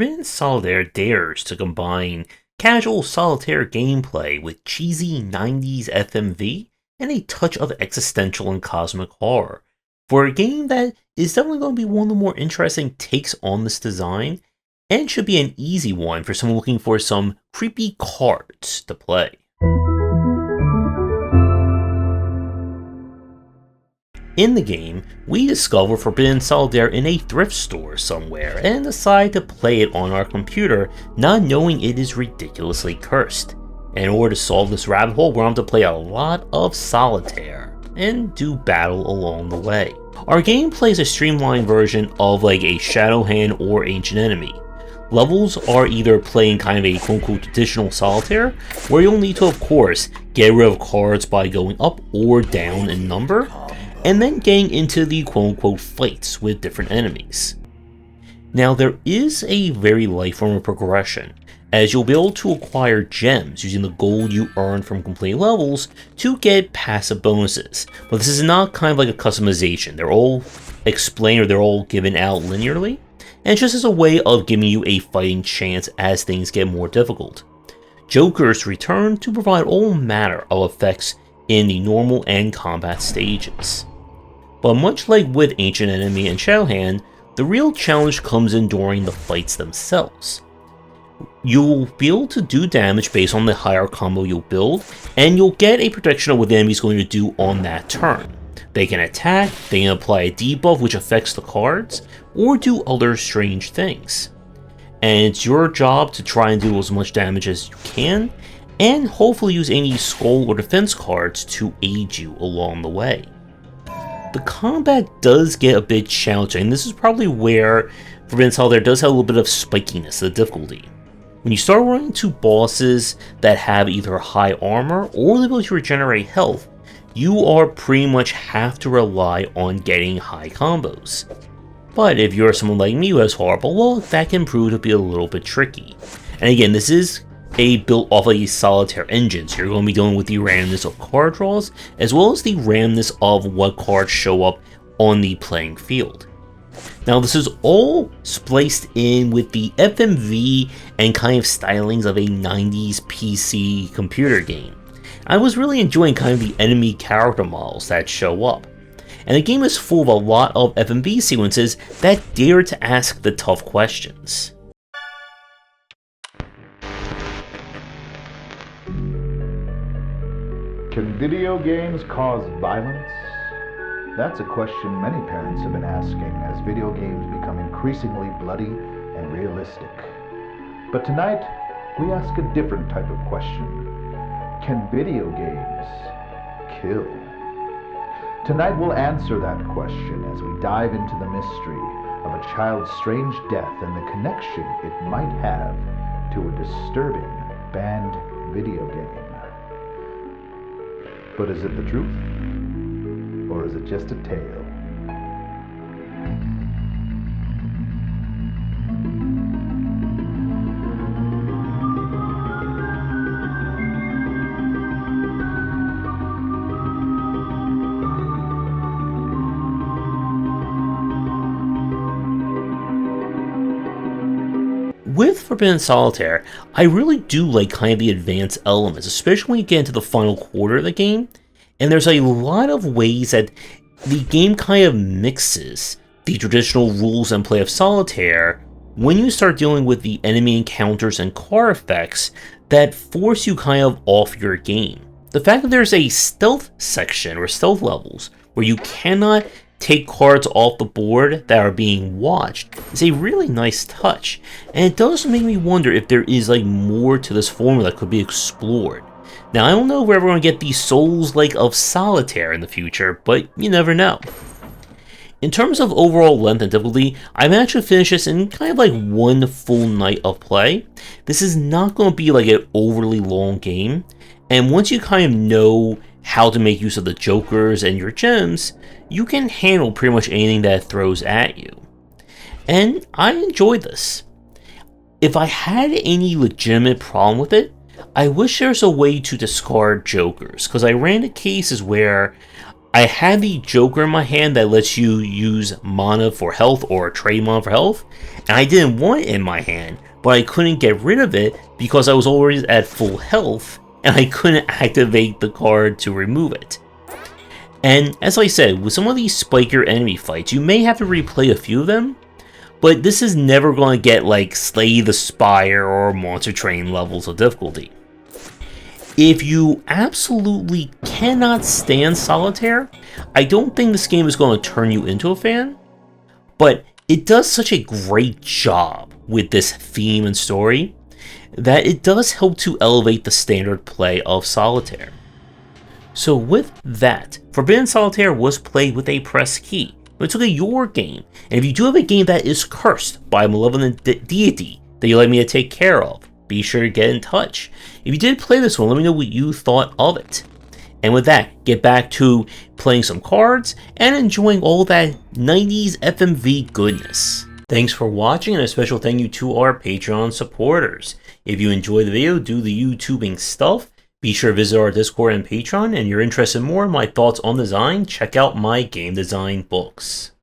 Forbidden Solitaire dares to combine casual solitaire gameplay with cheesy 90s FMV and a touch of existential and cosmic horror, for a game that is definitely going to be one of the more interesting takes on this design, and should be an easy one for someone looking for some creepy cards to play. In the game, we discover Forbidden Solitaire in a thrift store somewhere and decide to play it on our computer, not knowing it is ridiculously cursed. And in order to solve this rabbit hole, we're going to play a lot of solitaire and do battle along the way. Our game plays a streamlined version of like a Shadow Hand or Ancient Enemy. Levels are either playing kind of a quote-unquote traditional solitaire, where you'll need to of course get rid of cards by going up or down in number, and then getting into the quote-unquote fights with different enemies. Now there is a very light form of progression, as you'll be able to acquire gems using the gold you earn from completing levels to get passive bonuses, but this is not kind of like a customization. They're all explained or they're all given out linearly, and just as a way of giving you a fighting chance as things get more difficult. Jokers return to provide all manner of effects in the normal and combat stages. But much like with Ancient Enemy and Shadowhand, the real challenge comes in during the fights themselves. You'll be able to do damage based on the higher combo you'll build, and you'll get a prediction of what the enemy's going to do on that turn. They can attack, they can apply a debuff which affects the cards, or do other strange things. And it's your job to try and do as much damage as you can, and hopefully use any skull or defense cards to aid you along the way. The combat does get a bit challenging, and this is probably where Forbidden Solitaire does have a little bit of spikiness to the difficulty. When you start running into bosses that have either high armor or the ability to regenerate health, you are pretty much have to rely on getting high combos. But if you're someone like me who has horrible luck, that can prove to be a little bit tricky. And again, this is built off of a solitaire engine, so you're going to be dealing with the randomness of card draws, as well as the randomness of what cards show up on the playing field. Now this is all spliced in with the FMV and kind of stylings of a 90s PC computer game. I was really enjoying kind of the enemy character models that show up. And the game is full of a lot of FMV sequences that dare to ask the tough questions. Can video games cause violence? That's a question many parents have been asking as video games become increasingly bloody and realistic. But tonight, we ask a different type of question. Can video games kill? Tonight we'll answer that question as we dive into the mystery of a child's strange death and the connection it might have to a disturbing banned video game. But is it the truth? Or is it just a tale? With Forbidden Solitaire, I really do like kind of the advanced elements, especially when you get into the final quarter of the game, and there's a lot of ways that the game kind of mixes the traditional rules and play of Solitaire when you start dealing with the enemy encounters and card effects that force you kind of off your game. The fact that there's a stealth section or stealth levels where you cannot take cards off the board that are being watched is a really nice touch, and it does make me wonder if there is like more to this formula that could be explored. Now I don't know if we're ever going to get the Souls-like of Solitaire in the future, but you never know. In terms of overall length and difficulty, I managed to finish this in kind of like one full night of play. This is not going to be like an overly long game, and once you kind of know how to make use of the jokers and your gems, you can handle pretty much anything that it throws at you. And I enjoyed this. If I had any legitimate problem with it, I wish there's a way to discard jokers, because I ran into cases where I had the Joker in my hand that lets you use mana for health or trade mana for health, and I didn't want it in my hand, but I couldn't get rid of it because I was already at full health, and I couldn't activate the card to remove it. And as I said, with some of these spikier enemy fights, you may have to replay a few of them, but this is never going to get like Slay the Spire or Monster Train levels of difficulty. If you absolutely cannot stand Solitaire, I don't think this game is going to turn you into a fan, but it does such a great job with this theme and story that it does help to elevate the standard play of Solitaire. So with that, Forbidden Solitaire was played with a press key. Let's look at your game, and if you do have a game that is cursed by a malevolent deity that you'd like me to take care of, be sure to get in touch. If you did play this one, let me know what you thought of it. And with that, get back to playing some cards and enjoying all that 90s FMV goodness. Thanks for watching, and a special thank you to our Patreon supporters. If you enjoyed the video, do the YouTubing stuff, be sure to visit our Discord and Patreon, and you're interested in more in my thoughts on design, check out my game design books.